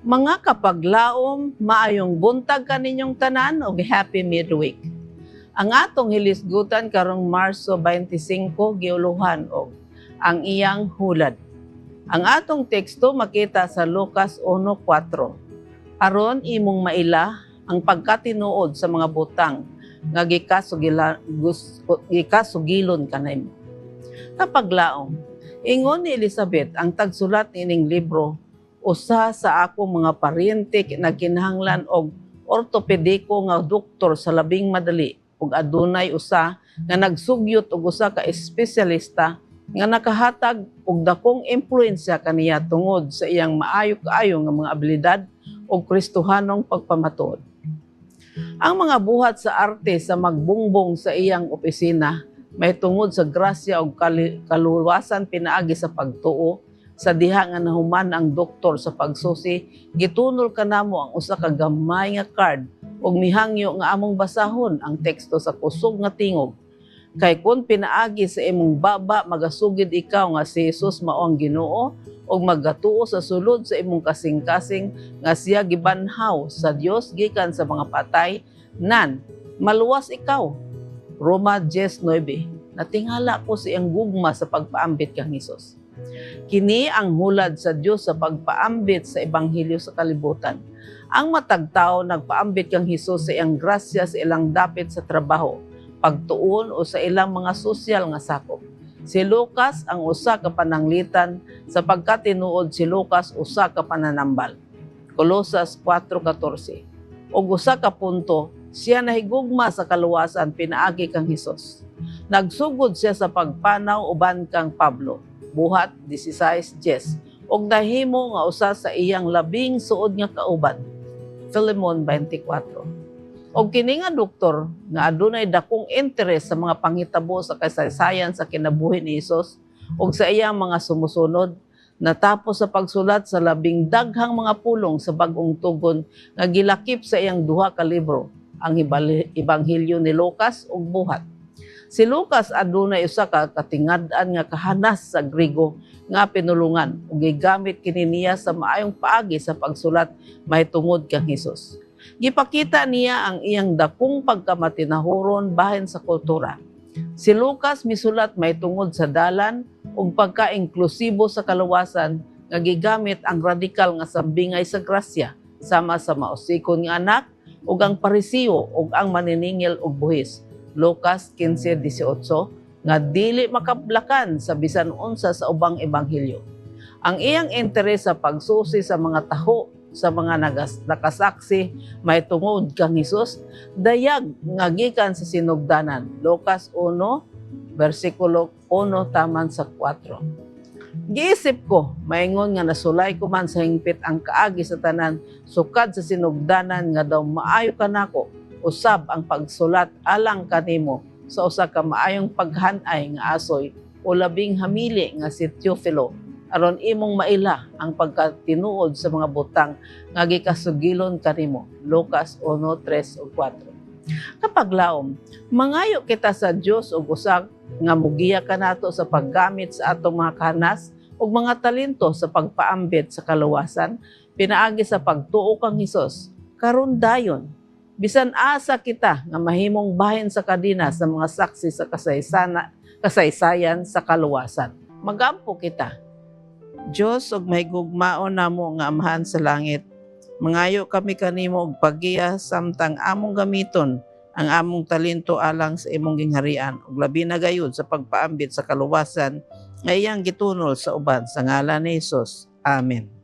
Mga kapaglaom, maayong buntag kaninyong tanan og happy midweek. Ang atong hilisgutan karong Marso 25 giuluhan og ang iyang hulad. Ang atong teksto makita sa Lucas 1:4. Aron imong maila ang pagkatinuod sa mga butang nga gikasugilon kanimo. Kapaglaom, ingon ni Elizabeth ang tagsulat nining libro, usa sa akong mga paryente nagkinahanglan og ortopediko nga doktor sa labing madali ug adunay usa nga nagsugyot og usa ka espesyalista nga nakahatag og dakong impluwensya kaniya tungod sa iyang maayo-kaayo nga mga abilidad ug Kristohanong pagpamatuod. Ang mga buhat sa arte sa magbungbong sa iyang opisina may tungod sa grasya ug kaluwasan pinaagi sa pagtuo. Sa diha nga nahuman ang doktor sa pagsusi, gitunol kanamo ang usa ka gamay nga card ug mihangyo nga among basahon ang teksto sa kusog nga tingog. Kay kun pinaagi sa imong baba magasugid ikaw nga si Jesus mao ang Ginoo ug magatuo sa sulod sa imong kasing-kasing nga siya gibanhaw sa Dios gikan sa mga patay, nan maluwas ikaw. Roma 10:9. Natingala ko sa iyang gugma sa pagpaambit kang Hesus. Kini ang hulad sa Dios sa pagpaambit sa ebanghelyo sa kalibutan. Ang matag tawo nagpaambit kang Hesus sa iyang grasya sa ilang dapit sa trabaho, pagtuon o sa ilang mga sosyal nga sakop. Si Lucas ang usa ka pananglitan, sa pagkatinuod si Lucas usa ka pananambal. Colosas 4:14. Og usa ka punto, siya nahigugma sa kaluwasan pinaagi kang Hesus. Nagsugod siya sa pagpanaw uban kang Pablo. Buhat 16:10. Og nahimo nga usa sa iyang labing suod nga kauban. Philemon 24. Og kini nga doktor nga adunay dakong interes sa mga panghitabo sa kasaysayan sa kinabuhi ni Hesus ug sa iyang mga sumusunod, natapos sa pagsulat sa labing daghang mga pulong sa bag-ong tugon nga gilakip sa iyang duha ka libro, ang Ebanghelyo ni Lucas ug Buhat. Si Lucas adunay usa ka katingad-an nga kahanas sa Griego nga pinulungan ug gigamit kini niya sa maayong paagi sa pagsulat mahitungod kang Hesus. Gipakita niya ang iyang dakong pagkamatinahuron bahin sa kultura. Si Lucas misulat mahitungod sa dalan ug pagka-inklusibo sa kaluwasan nga gigamit ang radikal nga sambingay sa grasya sama sa mausikon nga anak ug ang parisiyo ug ang maniningil og buhis. Lucas 15:18 nga dili makablakan sa bisan unsa sa ubang ebanghelyo. Ang iyang interes sa pagsusi sa mga taho sa mga nakasaksi mahitungod kang Hesus dayag nga gikan sa sinugdanan. Lucas 1:1 taman sa 4. Giisip ko, maingon nga nasulay ko man sa hingpit ang kaagi sa tanan sukad sa sinugdanan nga daw maayo kanako usab ang pagsulat alang kanimo sa usa ka maayong paghanay nga asoy o labing hamili nga si Teofilo aron imong maila ang pagkatinuod sa mga butang nga gikasugilon kanimo. Lucas 1:3 ug 4. Kapaglaom, mangayo kita sa Dios og usa nga mugiya kanato sa paggamit sa atong mga kahanas ug mga talento sa pagpaambit sa kaluwasan pinaagi sa pagtuo kang Hesus karon dayon. Bisan asa kita nga mahimong bahin sa kadina sa mga saksi sa kasaysayan sa kaluwasan. Magampo kita. Diyos og mahigugmaon namo nga Amahan sa langit. Mangayo kami kanimo og pagiya samtang among gamiton ang among talento alang sa imong gingharian ug labi na gayud sa pagpaambit sa kaluwasan nga iyang gitunol sa uban sa ngalan ni Hesus. Amen.